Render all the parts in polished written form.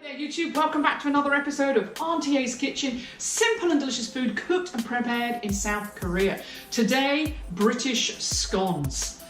Hey YouTube, welcome back to another episode of Auntie A's Kitchen. Simple and delicious food cooked and prepared in South Korea. Today, British scones.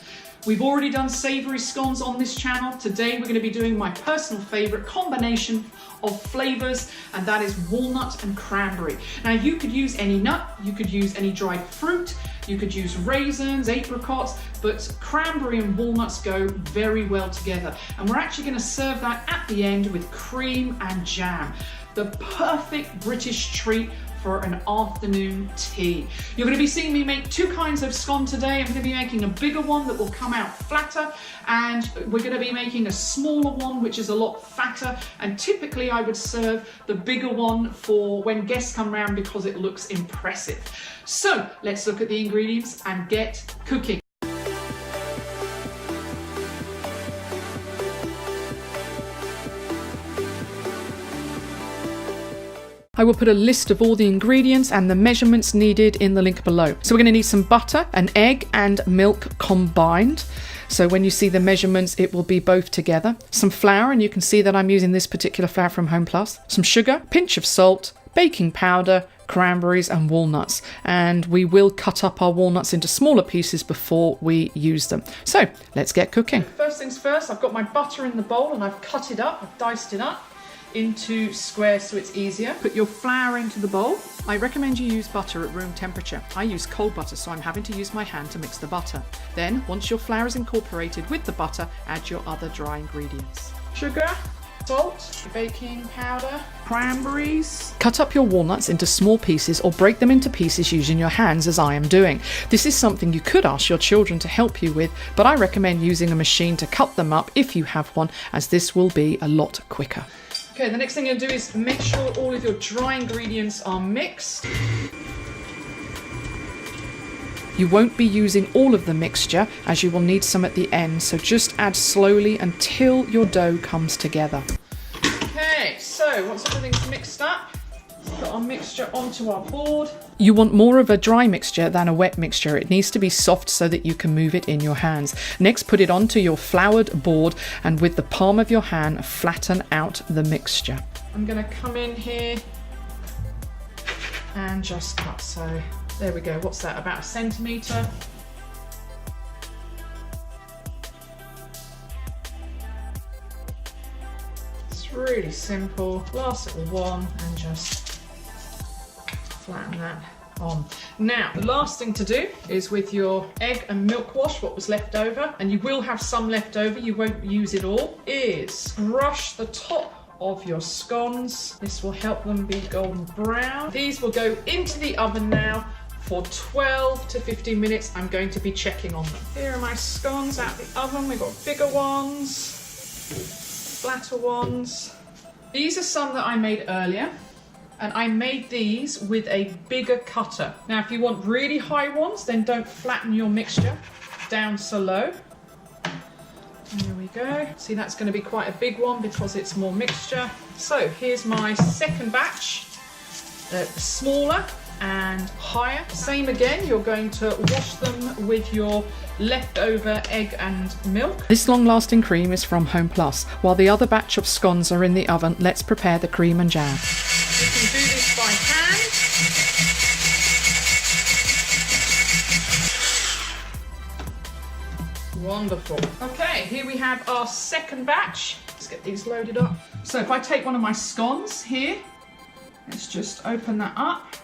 We've already done savoury scones on this channel. Today we're going to be doing my personal favourite combination of flavours, and that is walnut and cranberry. Now you could use any nut, you could use any dried fruit, you could use raisins, apricots, but cranberry and walnuts go very well together. And we're actually going to serve that at the end with cream and jam. The perfect British treat for an afternoon tea. You're going to be seeing me make two kinds of scone today. I'm going to be making a bigger one that will come out flatter, and we're going to be making a smaller one which is a lot fatter, and typically I would serve the bigger one for when guests come round because it looks impressive. So let's look at the ingredients and get cooking. I will put a list of all the ingredients and the measurements needed in the link below. So we're going to need some butter, an egg and milk combined. So when you see the measurements, it will be both together. Some flour, and you can see that I'm using this particular flour from Home Plus. Some sugar, pinch of salt, baking powder, cranberries and walnuts. And we will cut up our walnuts into smaller pieces before we use them. So let's get cooking. First things first, I've got my butter in the bowl and I've cut it up, I've diced it up into squares so it's easier. Put your flour into the bowl. I recommend you use butter at room temperature. I use cold butter, so I'm having to use my hand to mix the butter. Then, once your flour is incorporated with the butter, add your other dry ingredients. Sugar, salt, baking powder, cranberries. Cut up your walnuts into small pieces or break them into pieces using your hands as I am doing. This is something you could ask your children to help you with, but I recommend using a machine to cut them up if you have one, as this will be a lot quicker. Okay, the next thing you'll do is make sure all of your dry ingredients are mixed. You won't be using all of the mixture as you will need some at the end, so just add slowly until your dough comes together. Okay, so once everything's mixed up, put our mixture onto our board. You want more of a dry mixture than a wet mixture. It needs to be soft so that you can move it in your hands. Next, put it onto your floured board and with the palm of your hand, flatten out the mixture. I'm going to come in here and just cut. So there we go. What's that? About 1 centimetre. It's really simple. Last little one and just flatten that on. Now, the last thing to do is with your egg and milk wash, what was left over, and you will have some left over, you won't use it all, is brush the top of your scones. This will help them be golden brown. These will go into the oven now for 12 to 15 minutes. I'm going to be checking on them. Here are my scones out the oven. We've got bigger ones, flatter ones. These are some that I made earlier. And I made these with a bigger cutter. Now, if you want really high ones, then don't flatten your mixture down so low. There we go. See, that's going to be quite a big one because it's more mixture. So here's my second batch, smaller and higher. Same again, you're going to wash them with your leftover egg and milk. This long-lasting cream is from Home Plus. While the other batch of scones are in the oven, let's prepare the cream and jam. You can do this by hand. Wonderful. Okay, here we have our second batch. Let's get these loaded up. So if I take one of my scones here, let's just open that up.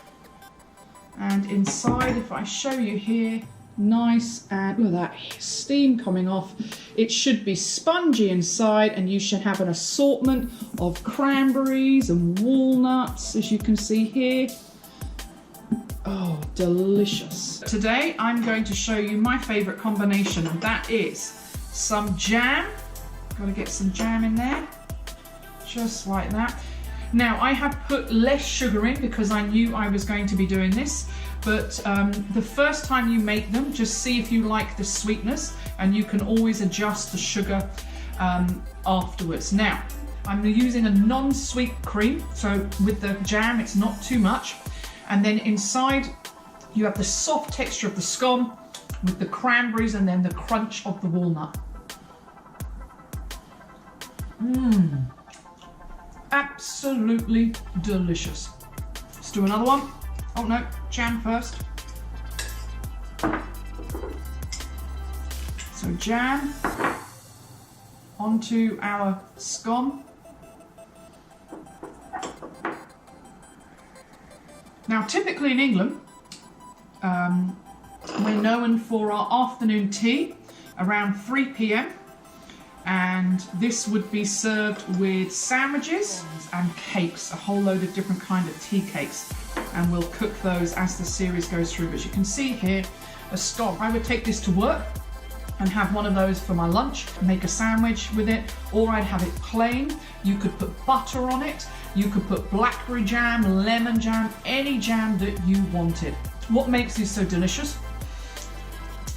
And inside, if I show you here, nice, and look at that steam coming off. It should be spongy inside, and you should have an assortment of cranberries and walnuts, as you can see here. Oh, delicious. Today I'm going to show you my favourite combination, and that is some jam. Gotta get some jam in there, just like that. Now, I have put less sugar in because I knew I was going to be doing this, but the first time you make them, just see if you like the sweetness, and you can always adjust the sugar afterwards. Now, I'm using a non-sweet cream, so with the jam it's not too much, and then inside you have the soft texture of the scone with the cranberries and then the crunch of the walnut. Absolutely delicious. Let's do another one. Oh no, jam first. So jam onto our scone. Now typically in England, we're known for our afternoon tea around 3 p.m. and this would be served with sandwiches and cakes, a whole load of different kind of tea cakes, and we'll cook those as the series goes through. But you can see here a scone. I would take this to work and have one of those for my lunch, make a sandwich with it, or I'd have it plain. You could put butter on it, you could put blackberry jam, lemon jam, any jam that you wanted. What makes this so delicious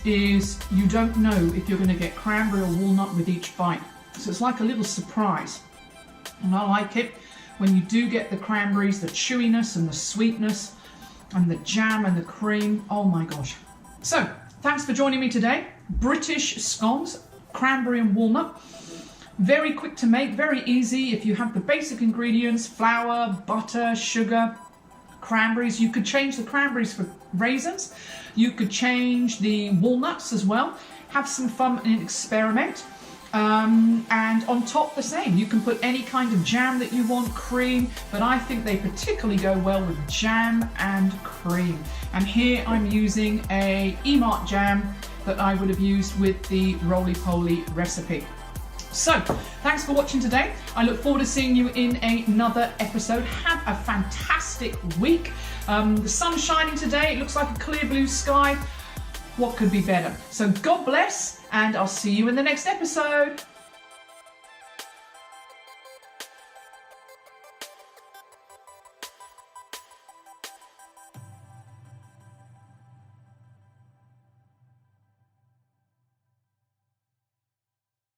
is you don't know if you're going to get cranberry or walnut with each bite. So it's like a little surprise. And I like it when you do get the cranberries, the chewiness and the sweetness and the jam and the cream. Oh my gosh. So thanks for joining me today. British scones, cranberry and walnut. Very quick to make, very easy. If you have the basic ingredients, flour, butter, sugar, cranberries. You could change the cranberries for raisins. You could change the walnuts as well. Have some fun and experiment. And on top the same, you can put any kind of jam that you want, cream, but I think they particularly go well with jam and cream. And here I'm using a Emart jam that I would have used with the roly-poly recipe. So, thanks for watching today. I look forward to seeing you in another episode. Have a fantastic week. The sun's shining today. It looks like a clear blue sky. What could be better? So God bless, and I'll see you in the next episode.